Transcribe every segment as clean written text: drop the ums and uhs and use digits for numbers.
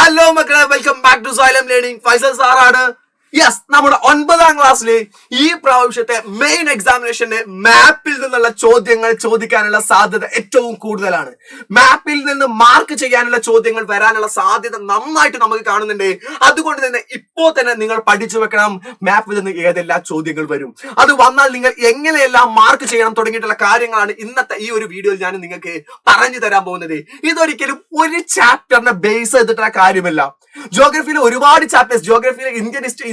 Hello മക്കളെ, welcome back to Xylem learning. Faisal സാറാണ്. Yes, നമ്മുടെ 9ാം ക്ലാസ്സിലെ ഈ പ്രാവശ്യത്തെ മെയിൻ എക്സാമിനേഷന് മാപ്പിൽ നിന്നുള്ള ചോദ്യങ്ങൾ ചോദിക്കാനുള്ള സാധ്യത ഏറ്റവും കൂടുതലാണ്. മാപ്പിൽ നിന്ന് മാർക്ക് ചെയ്യാനുള്ള ചോദ്യങ്ങൾ വരാനുള്ള സാധ്യത നന്നായിട്ട് നമുക്ക് കാണുന്നുണ്ട്. അതുകൊണ്ട് തന്നെ ഇപ്പോ തന്നെ നിങ്ങൾ പഠിച്ചു വെക്കണം മാപ്പിൽ നിന്ന് ഏതെല്ലാം ചോദ്യങ്ങൾ വരും, അത് വന്നാൽ നിങ്ങൾ എങ്ങനെയെല്ലാം മാർക്ക് ചെയ്യണം തുടങ്ങിയിട്ടുള്ള കാര്യങ്ങളാണ് ഇന്നത്തെ ഈ ഒരു വീഡിയോയിൽ ഞാൻ നിങ്ങൾക്ക് പറഞ്ഞു തരാൻ പോകുന്നത്. ഇതൊരിക്കലും ഒരു ചാപ്റ്ററിനെ ബേസ് ചെയ്തിട്ടുള്ള കാര്യമല്ല. ജോഗ്രഫിയിൽ ഒരുപാട് ചാപ്റ്റേഴ്സ്, ജോഗ്രഫിയിൽ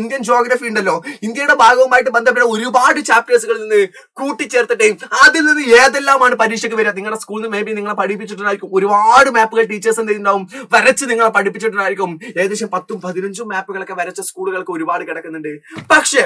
ഇന്ത്യൻ ജോഗ്രഫി ഉണ്ടല്ലോ, ഇന്ത്യയുടെ ഭാഗവുമായിട്ട് ബന്ധപ്പെട്ട ഒരുപാട് ചാപ്റ്റേഴ്സുകളിൽ നിന്ന് കൂട്ടിച്ചേർത്തിട്ടേ അതിൽ നിന്ന് ഏതെല്ലാമാണ് പരീക്ഷയ്ക്ക് വരിക. നിങ്ങളുടെ സ്കൂളിൽ നിന്ന് മേ ബി നിങ്ങളെ പഠിപ്പിച്ചിട്ടുണ്ടായിരിക്കും, ഒരുപാട് മാപ്പുകൾ ടീച്ചേഴ്സ് എന്തെങ്കിലും വരച്ച് നിങ്ങളെ പഠിപ്പിച്ചിട്ടുണ്ടായിരിക്കും. ഏകദേശം 10-15 മാപ്പുകളൊക്കെ വരച്ച സ്കൂളുകൾക്ക് ഒരുപാട് കിടക്കുന്നുണ്ട്. പക്ഷേ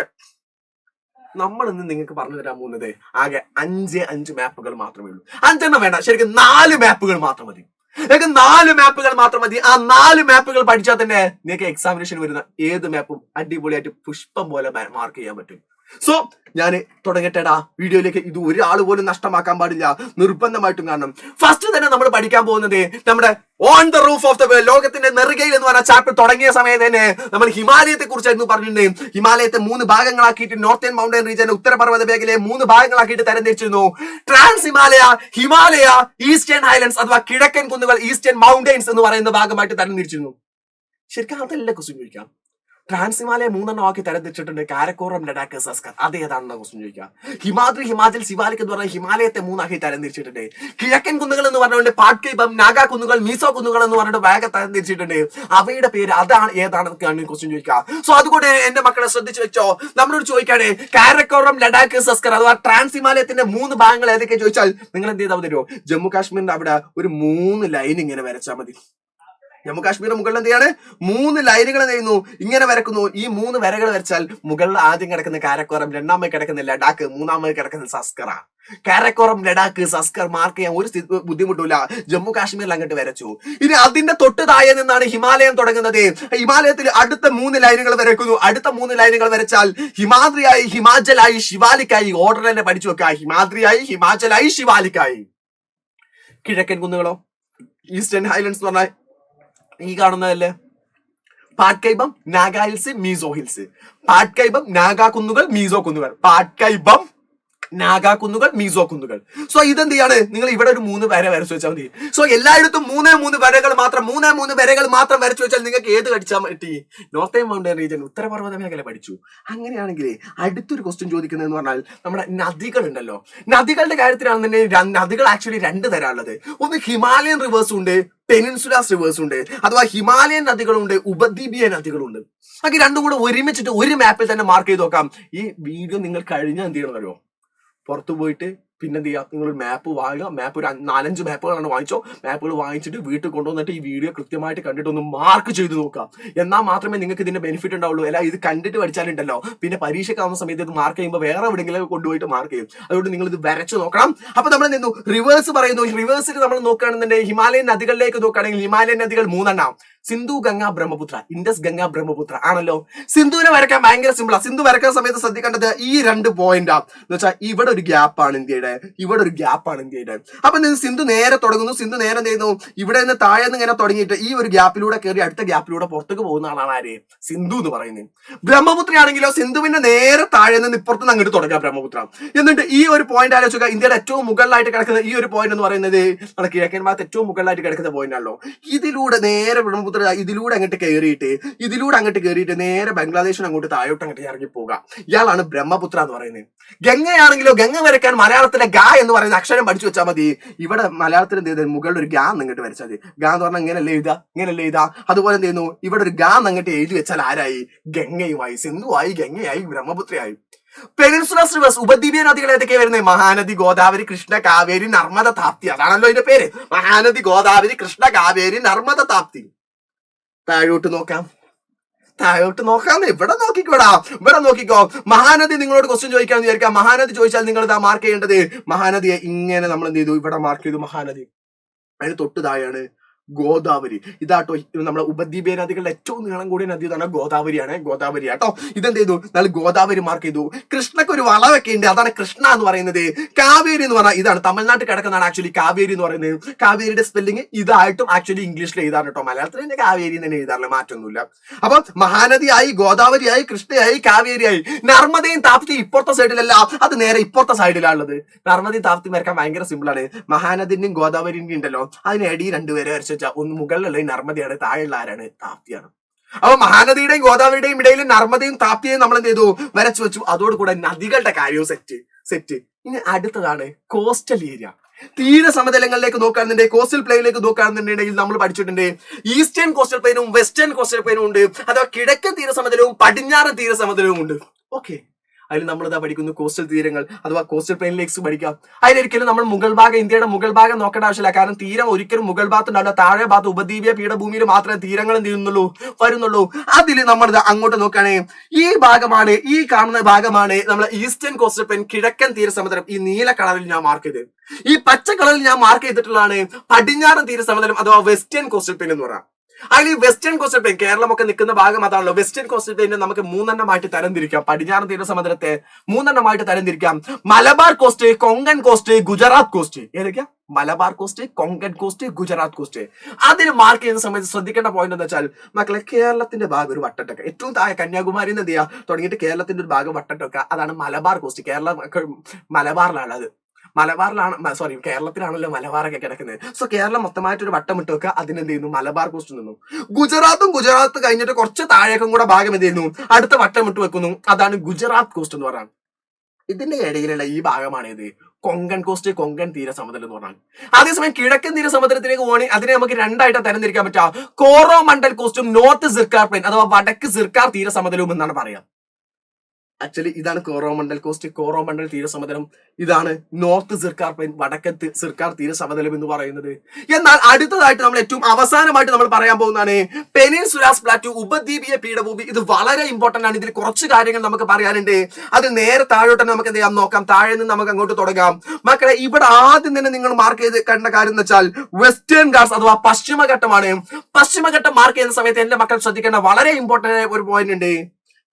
നമ്മൾ ഇന്ന് നിങ്ങൾക്ക് പറഞ്ഞു തരാൻ പോകുന്നത് ആകെ 5 മാപ്പുകൾ മാത്രമേ ഉള്ളൂ. 5 വേണ്ട, ശരിക്കും 4 മാപ്പുകൾ മാത്രം മതി. നിങ്ങൾക്ക് 4 മാപ്പുകൾ മാത്രം മതി. ആ 4 മാപ്പുകൾ പഠിച്ചാൽ തന്നെ നിങ്ങൾക്ക് എക്സാമിനേഷൻ വരുന്ന ഏത് മാപ്പും അടിപൊളിയായിട്ട് പുഷ്പം പോലെ മാർക്ക് ചെയ്യാൻ പറ്റും. സോ ഞാൻ തുടങ്ങട്ടെടാ വീഡിയോയിലേക്ക്. ഇത് ഒരാൾ പോലും നഷ്ടമാക്കാൻ പാടില്ല, നിർബന്ധമായിട്ടും കാണണം. ഫസ്റ്റ് തന്നെ നമ്മൾ പഠിക്കാൻ പോകുന്നത് നമ്മുടെ on the roof of the world, ലോകത്തിന്റെ നെറുകയിൽ എന്ന് പറഞ്ഞ ചാപ്റ്റർ തുടങ്ങിയ സമയത്ത് തന്നെ നമ്മൾ ഹിമാലയത്തെ കുറിച്ചായിരുന്നു പറഞ്ഞിട്ടുണ്ട്. ഹിമാലയത്തെ 3 ഭാഗങ്ങളാക്കിയിട്ട് നോർത്തേൺ മൗണ്ടൻ റീജിയൻ, ഉത്തരപർവ്വത മേഖലയെ 3 ഭാഗങ്ങളാക്കിയിട്ട് തരംതിരിച്ചിരുന്നു. Trans Himalaya, Himalaya, eastern highlands അഥവാ കിഴക്കൻ കുന്നുകൾ, ഈസ്റ്റേൺ മൗണ്ടൻസ് എന്ന് പറയുന്ന ഭാഗമായിട്ട് തരംതിരിച്ചിരുന്നു. ശരിക്കും അതല്ല ക്വസ്റ്റ്യൻ ചോദിക്കാം. ട്രാൻസ് ഹിമാലയ 3 ആക്കി തരംതിരിച്ചിട്ടുണ്ട്. കാരക്കോറം, ലഡാക്ക്, സസ്കർ, അത് ഏതാണെന്ന ക്വസ്റ്റ്യൻ ചോദിക്കാം. ഹിമാദ്രി, ഹിമാചൽ, സിവാലിക് എന്ന് പറഞ്ഞാൽ ഹിമാലയത്തെ 3 ആക്കി തരംതിരിച്ചിട്ടുണ്ട്. കിഴക്കൻ കുന്നുകൾ എന്ന് പറഞ്ഞുകൊണ്ട് പാട്കൈബം, നാഗാ കുന്നുകൾ, മീസോ കുന്നുകൾ എന്ന് പറഞ്ഞിട്ട് വേഗം തരംതിരിച്ചിട്ടുണ്ട്. അവയുടെ പേര് അതാണ് ഏതാണെന്നൊക്കെയാണ് ക്വസ്റ്റ്യൻ ചോദിക്കാം. സോ അതുകൊണ്ട് എന്റെ മക്കളെ ശ്രദ്ധിച്ചു വെച്ചോ. നമ്മളോട് ചോദിക്കാണ് കാരക്കോറം, ലഡാക്ക്, സസ്കർ അഥവാ ട്രാൻസ് ഹിമാലയത്തിന്റെ 3 ഭാഗങ്ങൾ ഏതൊക്കെ ചോദിച്ചാൽ നിങ്ങൾ എന്ത് ചെയ്താൽ തരുമോ? ജമ്മു കാശ്മീരിന്റെ അവിടെ ഒരു 3 ലൈൻ ഇങ്ങനെ വരച്ചാൽ മതി. ജമ്മു കാശ്മീരിന്റെ മുകളിൽ എന്ത് ചെയ്യാണ്? 3 ലൈനുകൾ ചെയ്യുന്നു, ഇങ്ങനെ വരക്കുന്നു. ഈ 3 വരകൾ വരച്ചാൽ മുകളിൽ ആദ്യം കിടക്കുന്ന കാരക്കോറം, രണ്ടാമത് കിടക്കുന്ന ലഡാക്ക്, മൂന്നാമത് കിടക്കുന്ന സസ്കറ. കാരക്കോറം, ലഡാക്ക്, സസ്കർ മാർക്ക് ചെയ്യാൻ ഒരു ബുദ്ധിമുട്ടില്ല. ജമ്മു കാശ്മീരിൽ അങ്ങോട്ട് വരച്ചു. ഇനി അതിന്റെ തൊട്ട് താഴെ നിന്നാണ് ഹിമാലയം തുടങ്ങുന്നത്. ഹിമാലയത്തിൽ അടുത്ത 3 ലൈനുകൾ വരക്കുന്നു. അടുത്ത 3 ലൈനുകൾ വരച്ചാൽ ഹിമാദ്രിയായി, ഹിമാചലായി, ശിവാലിക്കായി. ഓർഡർ തന്നെ പഠിച്ചു വെക്കുക. ഹിമാദ്രിയായി, ഹിമാചലായി, ശിവാലിക്കായി. കിഴക്കൻ കുന്നുകളോ, ഈസ്റ്റേൺ ഹൈലൻഡ്സ് എന്ന് പറഞ്ഞാൽ ഈ കാണുന്നതല്ലേ? Patkai Bum, Naga hills, Mizo hills. പാട്കൈബം, നാഗാ കുന്നുകൾ, മീസോ കുന്നുകൾ. പാട്കൈബം, നാഗാ കുന്നുകൾ, മീസോ കുന്നുകൾ. സോ ഇതെന്ത് ചെയ്യാണ്? നിങ്ങൾ ഇവിടെ ഒരു 3 വര വരച്ചു വെച്ചാൽ മതി. സോ എല്ലായിടത്തും 3 വരകൾ മാത്രം, 3 വരകൾ മാത്രം വരച്ചു വെച്ചാൽ നിങ്ങൾക്ക് ഏത് പഠിച്ചാൽ പറ്റി? നോർത്തേൺ മൗണ്ടൻ റീജിയൻ, ഉത്തരപർവ്വത മേഖല പഠിച്ചു. അങ്ങനെയാണെങ്കിൽ അടുത്തൊരു ക്വസ്റ്റ്യൻ ചോദിക്കുന്നതെന്ന് പറഞ്ഞാൽ നമ്മുടെ നദികൾ ഉണ്ടല്ലോ. നദികളുടെ കാര്യത്തിലാണെന്നുണ്ടെങ്കിൽ നദികൾ ആക്ച്വലി 2 തരാനുള്ളത്. ഒന്ന് ഹിമാലയൻ റിവേഴ്സ് ഉണ്ട്, പെനിൻസുലാസ് റിവേഴ്സ് ഉണ്ട്. അഥവാ ഹിമാലയൻ നദികളുണ്ട്, ഉപദ്വീപീയ നദികളുണ്ട്. അങ്ങനെ രണ്ടും കൂടെ ഒരുമിച്ചിട്ട് ഒരു മാപ്പിൽ തന്നെ മാർക്ക് ചെയ്ത് നോക്കാം. ഈ വീഡിയോ നിങ്ങൾ കഴിഞ്ഞാൽ എന്ത് ചെയ്യണമല്ലോ? പുറത്തു പോയിട്ട് പിന്നെ എന്ത് ചെയ്യുക? നിങ്ങളൊരു മാപ്പ് വാങ്ങുക. മാപ്പ് ഒരു 4-5 മാപ്പുകളാണ് വാങ്ങിച്ചോ. മാപ്പുകൾ വാങ്ങിച്ചിട്ട് വീട്ടിൽ കൊണ്ടുവന്നിട്ട് ഈ വീഡിയോ കൃത്യമായിട്ട് കണ്ടിട്ട് ഒന്ന് മാർക്ക് ചെയ്ത് നോക്കാം. എന്നാൽ മാത്രമേ നിങ്ങൾക്ക് ഇതിന്റെ ബെനിഫിറ്റ് ഉണ്ടാവുള്ളൂ. അല്ല ഇത് കണ്ടിട്ട് പഠിച്ചാലുണ്ടല്ലോ പിന്നെ പരീക്ഷയ്ക്കാവുന്ന സമയത്ത് ഇത് മാർക്ക് ചെയ്യുമ്പോൾ വേറെ എവിടെയെങ്കിലും കൊണ്ടുപോയിട്ട് മാർക്ക് ചെയ്യും. അതുകൊണ്ട് നിങ്ങൾ ഇത് വരച്ച് നോക്കണം. അപ്പൊ നമ്മൾ നിന്നു റിവേഴ്സ് പറയുന്നു. റിവേഴ്സിൽ നമ്മൾ നോക്കുകയാണെന്നുണ്ടെങ്കിൽ ഹിമാലയൻ നദികളിലേക്ക് നോക്കുകയാണെങ്കിൽ ഹിമാലയൻ നദികൾ 3 സിന്ധു, ഗംഗ, ബ്രഹ്മപുത്ര. ഇൻഡസ്, ഗംഗ, ബ്രഹ്മപുത്ര ആണല്ലോ. സിന്ധുവിനെ വരയ്ക്കാൻ ഭയങ്കര സിമ്പിളാ. സിന്ധു വരയ്ക്കുന്ന സമയത്ത് ശ്രദ്ധിക്കേണ്ടത് ഈ 2 പോയിന്റാ. എന്ന് വെച്ചാൽ ഇവിടെ ഒരു ഗ്യാപ്പാണ് ഇന്ത്യയുടെ, ഇവിടെ ഒരു ഗ്യാപ്പാണ് ഇന്ത്യയുടെ. അപ്പൊ സിന്ധു നേരെ തുടങ്ങുന്നു. സിന്ധു നേരെ എന്ത് ചെയ്യുന്നു? ഇവിടെ നിന്ന് താഴെ നിന്ന് ഇങ്ങനെ തുടങ്ങിയിട്ട് ഈ ഒരു ഗ്യാപ്പിലൂടെ കയറി അടുത്ത ഗ്യാപ്പിലൂടെ പുറത്തേക്ക് പോകുന്ന ആളാണ് ആര്? സിന്ധു എന്ന് പറയുന്നത്. ബ്രഹ്മപുത്ര ആണെങ്കിലോ സിന്ധുവിന്റെ നേരെ താഴെ നിന്ന് ഇപ്പുറത്ത് നിന്ന് അങ്ങോട്ട് തുടങ്ങാം ബ്രഹ്മപുത്ര. എന്നിട്ട് ഈ ഒരു പോയിന്റ് ആലോചിക്കുക. ഇന്ത്യയുടെ ഏറ്റവും മുകളിലായിട്ട് കിടക്കുന്ന ഈ ഒരു പോയിന്റ് എന്ന് പറയുന്നത് നമ്മുടെ കിഴക്കൻ ഭാഗത്ത് ഏറ്റവും മുകളിലായിട്ട് കിടക്കുന്ന പോയിന്റ് ആണല്ലോ. ഇതിലൂടെ നേരെ ബ്രഹ്മപുത്ര ഇതിലൂടെ അങ്ങോട്ട് കയറിയിട്ട് നേരെ ബംഗ്ലാദേശിന് അങ്ങോട്ട് താഴോട്ട് അങ്ങോട്ട് ഇറങ്ങി പോവുക. ഇയാളാണ് ബ്രഹ്മപുത്ര എന്ന് പറയുന്നത്. ഗംഗയാണെങ്കിലോ ഗംഗ വരയ്ക്കാൻ മലയാളത്തിലെ ഗ എന്ന് പറയുന്ന അക്ഷരം പഠിച്ചു വെച്ചാൽ മതി. ഇവിടെ മലയാളത്തിൽ എന്ത് ചെയ്ത് മുകളിൽ ഒരു ഗാ അങ്ങോട്ട് വരച്ചാൽ മതി. ഗാ എന്ന് പറഞ്ഞാൽ ഇങ്ങനെയല്ലേ എഴുതാ. അതുപോലെ എന്ത് ചെയ്യുന്നു? ഇവിടെ ഒരു ഗാ അങ്ങോട്ട് എഴുതി വെച്ചാൽ ആരായി? ഗംഗയുമായി, സിന്ധുവായി, ഗംഗയായി, ബ്രഹ്മപുത്രയായി. പെനിൻസുലാസ് റിവേഴ്സ്, ഉപദ്വീപീയ നദികൾ ഏതൊക്കെ വരുന്നത്? മഹാനദി, ഗോദാവരി, കൃഷ്ണ, കാവേരി, നർമ്മദ, താപ്തി. അതാണല്ലോ ഇതിന്റെ പേര്. മഹാനദി, ഗോദാവരി, കൃഷ്ണ, കാവേരി, നർമ്മദ, താപ്തി. താഴോട്ട് നോക്കാം. ഇവിടെ നോക്കിക്കോ. മഹാനദി നിങ്ങളോട് ക്വസ്റ്റ്യൻ ചോദിക്കാന്ന് വിചാരിക്കാം. മഹാനദി ചോദിച്ചാൽ നിങ്ങൾ ഇതാ മാർക്ക് ചെയ്യേണ്ടത്. മഹാനദിയെ ഇങ്ങനെ നമ്മൾ എന്ത് ചെയ്തു? ഇവിടെ മാർക്ക് ചെയ്തു മഹാനദി. അതിന് തൊട്ട് താഴെയാണ് ഗോദാവരി. ഇതാട്ടോ നമ്മുടെ ഉപദ്വീപീയ നദികളുടെ ഏറ്റവും നീളം കൂടിയ നദി എന്ന് പറഞ്ഞാൽ ഗോദാവരി ആട്ടോ. ഇതെന്ത് ചെയ്തു, നമ്മൾ ഗോദാവരി മാർക്ക് ചെയ്തു. കൃഷ്ണക്ക് ഒരു വളവൊക്കെ ഉണ്ട്, അതാണ് കൃഷ്ണ എന്ന് പറയുന്നത്. കാവേരി എന്ന് പറഞ്ഞാൽ ഇതാണ് തമിഴ്നാട്ടിൽ കിടക്കുന്നതാണ് ആക്ച്വലി കാവേരി എന്ന് പറയുന്നത്. കാവേരിയുടെ സ്പെല്ലിംഗ് ഇതായിട്ടും ആക്ച്വലി ഇംഗ്ലീഷിൽ എഴുതാറ് കേട്ടോ. മലയാളത്തിൽ തന്നെ കാവേരി തന്നെ എഴുതാറില്ല, മാറ്റൊന്നുമില്ല. അപ്പൊ മഹാനദിയായി, ഗോദാവരിയായി, കൃഷ്ണയായി, കാവേരിയായി. നർമ്മദയും താപ്തിയും ഇപ്പുറത്തെ സൈഡിലല്ല, അത് നേരെ ഇപ്പുറത്തെ സൈഡിലാണുള്ളത്. നർമ്മദയും താപ്തിയും വരക്കാൻ ഭയങ്കര സിമ്പിൾ ആണ്. മഹാനദിന്റെയും ഗോദാവരിന്റെയും ഉണ്ടല്ലോ, അതിനടി രണ്ടുപേരെ വരച്ച് വെച്ചാൽ ഒന്ന് മുകളിലുള്ള നർമ്മദയാണ്, താഴെയുള്ള ആരാണ്, താപ്തിയാണ്. അപ്പൊ മഹാനദിയുടെയും ഗോദാവരിയുടെയും ഇടയിൽ നർമ്മദയും താപ്തിയെയും നമ്മൾ എന്ത് ചെയ്തു, വരച്ചു വെച്ചു. അതോടുകൂടെ നദികളുടെ കാര്യവും സെറ്റ്. ഇനി അടുത്തതാണ് കോസ്റ്റൽ ഏരിയ. തീര സമതലങ്ങളിലേക്ക് നോക്കുകയാണെന്നുണ്ടെങ്കിൽ, കോസ്റ്റൽ പ്ലെയിനിലേക്ക് നോക്കുകയാണെന്നുണ്ടെങ്കിൽ നമ്മൾ പഠിച്ചിട്ടുണ്ട് ഈസ്റ്റേൺ കോസ്റ്റൽ പ്ലെയിനും വെസ്റ്റേൺ കോസ്റ്റൽ പ്ലെയിനും ഉണ്ട്. അഥവാ കിഴക്കൻ തീരസമതലവും പടിഞ്ഞാറൻ തീരസമതലവും ഉണ്ട്. ഓക്കെ, അതിൽ നമ്മൾ ഇതാ പഠിക്കുന്നു കോസ്റ്റൽ തീരങ്ങൾ അഥവാ കോസ്റ്റൽ പ്ലെയിൻ ലേക്സ് പഠിക്കാം. അതിലൊരിക്കലും നമ്മൾ മുകൾ ഭാഗം, ഇന്ത്യയുടെ മുകൾ ഭാഗം നോക്കേണ്ട ആവശ്യമില്ല. കാരണം തീരം ഒരിക്കലും മുകൾ ഭാഗത്തുണ്ടാവില്ല. താഴെ ഭാഗത്ത് ഉപദ്വീപീയ പീഠഭൂമിയിൽ മാത്രമേ തീരങ്ങൾ വരുന്നുള്ളൂ. അതിൽ നമ്മൾ അങ്ങോട്ട് നോക്കുകയാണെങ്കിൽ ഈ ഭാഗമാണ്, ഈ കാണുന്ന ഭാഗമാണ് നമ്മൾ ഈസ്റ്റേൺ കോസ്റ്റൽ പ്ലെയിൻ, കിഴക്കൻ തീരസമതലം. ഈ നീല കളറിൽ ഞാൻ മാർക്ക് ചെയ്ത്, ഈ പച്ച കളറിൽ ഞാൻ മാർക്ക് ചെയ്തിട്ടുള്ളതാണ് പടിഞ്ഞാറൻ തീരസമതലം അഥവാ വെസ്റ്റേൺ കോസ്റ്റൽ പ്ലെയിൻ എന്ന് പറയാം. അതിൽ വെസ്റ്റേൺ കോസ്റ്റൽ പ്ലെയിൻ, കേരളമൊക്കെ നിൽക്കുന്ന ഭാഗം അതാണല്ലോ. വെസ്റ്റേൺ കോസ്റ്റൽ പ്ലെയിനെ നമുക്ക് മൂന്നെണ്ണമായിട്ട് തരംതിരിക്കാം. പടിഞ്ഞാറൻ തീരസമുദ്രത്തെ മൂന്നെണ്ണമായിട്ട് തരംതിരിക്കാം. Malabar coast, Konkan coast, Gujarat coast. ഏതൊക്കെയാ? Malabar coast, Konkan coast, Gujarat coast. അതിന് മാർക്ക് ചെയ്യുന്ന സമയത്ത് ശ്രദ്ധിക്കേണ്ട പോയിന്റ് എന്ന് വെച്ചാൽ മക്കളെ, കേരളത്തിന്റെ ഭാഗം ഒരു വട്ടട്ടൊക്കെ ഏറ്റവും താഴെ കന്യാകുമാരി എന്ത് ചെയ്യുക തുടങ്ങിയിട്ട് കേരളത്തിന്റെ ഒരു ഭാഗം വട്ടട്ടൊക്കെ, അതാണ് മലബാർ കോസ്റ്റ്. മലബാറിലാണ് കേരളത്തിലാണല്ലോ മലബാറൊക്കെ കിടക്കുന്നത്. സോ കേരളം മൊത്തമായിട്ട് ഒരു വട്ടം ഇട്ട് വെക്കുക, അതിനെന്ത് ചെയ്യുന്നു, മലബാർ കോസ്റ്റ് നിന്നു. ഗുജറാത്ത് കഴിഞ്ഞിട്ട് കുറച്ച് താഴേക്കും കൂടെ ഭാഗം എന്ത് ചെയ്യുന്നു, അടുത്ത വട്ടം ഇട്ട് വെക്കുന്നു, അതാണ് ഗുജറാത്ത് കോസ്റ്റ് എന്ന് പറയുന്നത്. ഇതിന്റെ ഇടയിലുള്ള ഈ ഭാഗമാണ് ഇത് കൊങ്കൺ കോസ്റ്റ്, കൊങ്കൺ തീരസമുദ്രം എന്ന് പറഞ്ഞാൽ. അതേസമയം കിഴക്കൻ തീരസമുദ്രത്തിലേക്ക് പോകണമെങ്കിൽ അതിനെ നമുക്ക് രണ്ടായിട്ട് തരംതിരിക്കാൻ പറ്റുക. കോറോമണ്ടൽ കോസ്റ്റും നോർത്ത് സിർക്കാർ പ്ലെയിൻ അഥവാ വടക്ക് സിർക്കാർ തീരസമുദ്രവും എന്നാണ് പറയാം. ആക്ച്വലി ഇതാണ് കോറോമണ്ടൽ കോസ്റ്റ്, കോറോമണ്ടൽ തീരസമതലം. ഇതാണ് നോർത്ത് സിർക്കാർ പ്ലെയിൻ, വടക്കത്ത് സിർക്കാർ തീരസമതലം എന്ന് പറയുന്നത്. എന്നാൽ അടുത്തതായിട്ട് നമ്മൾ ഏറ്റവും അവസാനമായിട്ട് നമ്മൾ പറയാൻ പോകുന്നതാണ് പെനിൻസുലാസ് പ്ലാറ്റു, ഉപദ്വീപീയ പീഠഭൂമി. ഇത് വളരെ ഇമ്പോർട്ടന്റ് ആണ്. ഇതിൽ കുറച്ച് കാര്യങ്ങൾ നമുക്ക് പറയാനുണ്ട്. അത് നേരെ താഴോട്ട് നമുക്ക് എന്ത് ചെയ്യാം നോക്കാം. താഴെ നിന്ന് നമുക്ക് അങ്ങോട്ട് തുടങ്ങാം. മക്കളെ, ഇവിടെ ആദ്യം തന്നെ നിങ്ങൾ മാർക്ക് ചെയ്ത് കണ്ട കാര്യം എന്ന് വെച്ചാൽ വെസ്റ്റേൺ ഗാർഡ്സ് അഥവാ പശ്ചിമഘട്ടമാണ്. പശ്ചിമഘട്ടം മാർക്ക് ചെയ്യുന്ന സമയത്ത് എന്റെ മക്കൾ ശ്രദ്ധിക്കേണ്ട വളരെ ഇമ്പോർട്ടന്റ് ഒരു പോയിന്റ് ഉണ്ട്.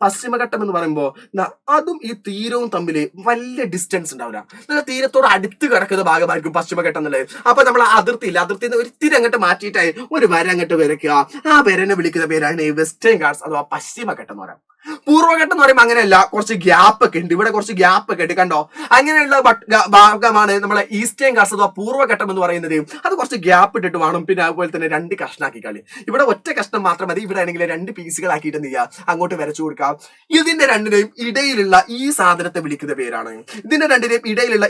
പശ്ചിമഘട്ടം എന്ന് പറയുമ്പോൾ അതും ഈ തീരവും തമ്മിൽ വലിയ ഡിസ്റ്റൻസ് ഉണ്ടാവില്ല. നല്ല തീരത്തോട് അടുത്ത് കിടക്കുന്ന ഭാഗമായിരിക്കും പശ്ചിമഘട്ടം എന്നുള്ളത്. അപ്പൊ നമ്മൾ അതിർത്തിയിൽ ഒരിത്തിരി അങ്ങോട്ട് മാറ്റിയിട്ടായി ഒരു വര അങ്ങോട്ട് വരയ്ക്കുക. ആ വരനെ വിളിക്കുന്ന പേരാണ് വെസ്റ്റേൺ ഗാർഡ്സ് അഥവാ പശ്ചിമഘട്ടം എന്ന് പറയാം. പൂർവ്വഘട്ടം എന്ന് പറയുമ്പോൾ അങ്ങനെയല്ല, കുറച്ച് ഗ്യാപ്പ് ഒക്കെ ഉണ്ട്. ഇവിടെ കുറച്ച് ഗ്യാപ്പ് ഒക്കെ ഉണ്ട്, കണ്ടോ? അങ്ങനെയുള്ള ഭാഗമാണ് നമ്മളെ ഈസ്റ്റേൺ ഗാർഡ്സ് അഥവാ പൂർവ്വഘട്ടം എന്ന് പറയുന്നത്. അത് കുറച്ച് ഗ്യാപ്പ് ഇട്ടിട്ട് വേണം. പിന്നെ അതുപോലെ തന്നെ 2 കഷ്ണാക്കി കളി. ഇവിടെ ഒറ്റ കഷ്ണം മാത്രം മതി. ഇവിടെ ആണെങ്കിൽ 2 പീസുകളാക്കിയിട്ട് എന്ത് ചെയ്യുക, അങ്ങോട്ട് വരച്ചു കൊടുക്കാം. ഇതിന്റെ രണ്ടിനെയും ഇടയിലുള്ള ഈ സാധനത്തെ വിളിക്കുന്ന പേരാണ്,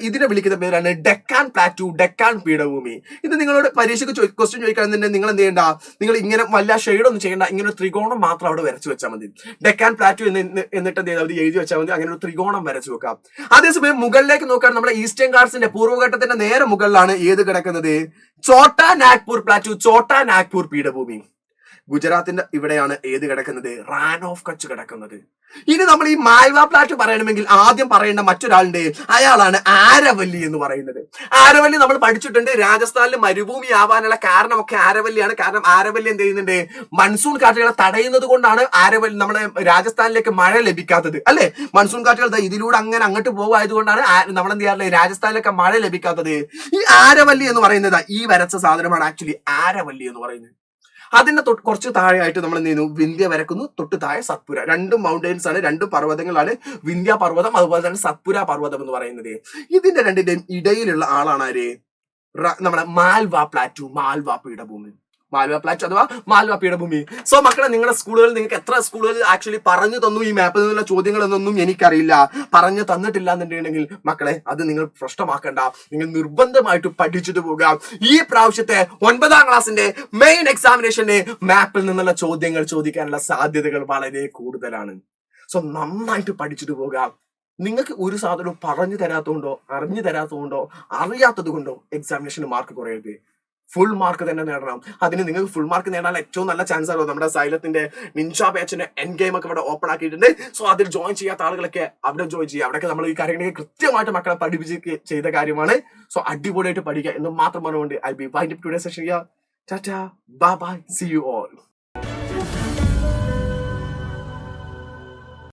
ഇതിനെ വിളിക്കുന്ന പേരാണ് ഡെക്കാൻ പ്ലാറ്റു, ഡെക്കാൻ പീഠഭൂമി. ഇത് നിങ്ങളോട് പരീക്ഷയ്ക്ക് ക്വസ്റ്റ്യൻ ചോദിക്കുകയാണെന്നുണ്ടെങ്കിൽ നിങ്ങൾ എന്ത് ചെയ്യേണ്ട, നിങ്ങൾ ഇങ്ങനെ വല്ല ഷെയ്ഡൊന്നും ചെയ്യേണ്ട, ഇങ്ങനെ ഒരു ത്രികോണം മാത്രം അവിടെ വരച്ചു വെച്ചാൽ മതി. ഡെക്കാൻ പ്ലാറ്റു എന്നിട്ട് എന്ത് ചെയ്താൽ എഴുതി വെച്ചാൽ മതി. അങ്ങനെ ഒരു ത്രികോണം വരച്ചു വെക്കാം. അതേസമയം മുകളിലേക്ക് നോക്കാൻ നമ്മുടെ ഈസ്റ്റേൺ ഗാർഡ്സിന്റെ പൂർവ്വഘട്ടത്തിന്റെ നേരെ മുകളിലാണ് ഏത് കിടക്കുന്നത്, ചോട്ടാ നാഗ്പൂർ പ്ലാറ്റു, ചോട്ടാ നാഗ്പൂർ പീഠഭൂമി. ഗുജറാത്തിന്റെ ഇവിടെയാണ് ഏത് കിടക്കുന്നത്, റാൻ ഓഫ് കച്ച് കിടക്കുന്നത്. ഇനി നമ്മൾ ഈ മാൽവ പ്ലാറ്റു പറയണമെങ്കിൽ ആദ്യം പറയേണ്ട മറ്റൊരാളുണ്ട്. അയാളാണ് ആരവല്ലി എന്ന് പറയുന്നത്. ആരവല്ലി നമ്മൾ പഠിച്ചിട്ടുണ്ട്. രാജസ്ഥാനിൽ മരുഭൂമി ആവാനുള്ള കാരണമൊക്കെ ആരവല്ലിയാണ്. കാരണം ആരവല്ലി എന്ത് ചെയ്യുന്നുണ്ട്, മൺസൂൺ കാറ്റുകളെ തടയുന്നത് കൊണ്ടാണ് ആരവല്ലി നമ്മുടെ രാജസ്ഥാനിലേക്ക് മഴ ലഭിക്കാത്തത്, അല്ലെ? മൺസൂൺ കാറ്റുകൾ ഇതിലൂടെ അങ്ങനെ അങ്ങോട്ട് പോകുന്നതുകൊണ്ടാണ് നമ്മളെന്ത് ചെയ്യാറില്ല, രാജസ്ഥാനിലൊക്കെ മഴ ലഭിക്കാത്തത്. ഈ ആരവല്ലി എന്ന് പറയുന്നത് ഈ വരച്ച സാധനമാണ് ആക്ച്വലി ആരവല്ലി എന്ന് പറയുന്നത്. അതിന്റെ കുറച്ച് താഴെയായിട്ട് നമ്മൾ എന്ത് ചെയ്യുന്നു, വിന്ധ്യ വരക്കുന്നു. തൊട്ട് താഴെ സത്പുര. 2 മൗണ്ടൻസ് ആണ്, 2 പർവ്വതങ്ങളാണ്. വിന്ധ്യ പർവ്വതം, അതുപോലെ തന്നെ സത്പുര പർവ്വതം എന്ന് പറയുന്നത്. ഇതിന്റെ രണ്ടിന്റെയും ഇടയിലുള്ള ആളാണ് ആര്, നമ്മുടെ മാൽവ പ്ലാറ്റു, മാൽവ പീഠഭൂമി. മാൽവ പ്ലാറ്റു അഥവാ മാൽവ പീഠഭൂമി. സോ മക്കളെ, നിങ്ങളുടെ സ്കൂളുകളിൽ നിങ്ങൾക്ക് എത്ര സ്കൂളുകളിൽ ആക്ച്വലി പറഞ്ഞു തന്നു ഈ മാപ്പിൽ നിന്നുള്ള ചോദ്യങ്ങൾ എന്നൊന്നും എനിക്കറിയില്ല. പറഞ്ഞു തന്നിട്ടില്ല എന്നുണ്ടെങ്കിൽ മക്കളെ അത് നിങ്ങൾ പ്രശ്നമാക്കണ്ട. നിങ്ങൾ നിർബന്ധമായിട്ട് പഠിച്ചിട്ട് പോകാം. ഈ പ്രാവശ്യത്തെ 9ാം ക്ലാസ്സിന്റെ മെയിൻ എക്സാമിനേഷന് മാപ്പിൽ നിന്നുള്ള ചോദ്യങ്ങൾ ചോദിക്കാനുള്ള സാധ്യതകൾ വളരെ കൂടുതലാണ്. സോ നന്നായിട്ട് പഠിച്ചിട്ട് പോകാം. നിങ്ങൾക്ക് ഒരു സാധനവും പറഞ്ഞു തരാത്തതുകൊണ്ടോ അറിഞ്ഞു തരാത്തതുകൊണ്ടോ അറിയാത്തത് കൊണ്ടോ എക്സാമിനേഷന് മാർക്ക് കുറയരുത്. ഫുൾ മാർക്ക് തന്നെ നേടണം. അതിന് നിങ്ങൾക്ക് ഫുൾ മാർക്ക് നേടാൻ ഏറ്റവും നല്ല ചാൻസ് ആണ് നമ്മുടെ സൈലത്തിന്റെ നിഞ്ച ബാച്ചിന്റെ എൻ ഗെയിം ഒക്കെ ഇവിടെ ഓപ്പൺ ആക്കിയിട്ടുണ്ട്. സോ അതിൽ ജോയിൻ ചെയ്യാത്ത ആളുകളൊക്കെ അവിടെ ജോയിൻ ചെയ്യുക. അവിടെയൊക്കെ നമ്മൾ ഈ കാര്യങ്ങളൊക്കെ കൃത്യമായിട്ട് മക്കളെ പഠിപ്പിച്ച് ചെയ്ത കാര്യമാണ്. സോ അടിപൊളിയായിട്ട് പഠിക്കുക എന്ന് മാത്രം പറഞ്ഞുകൊണ്ട് I B wind up today session. Tata, bye bye, C you all.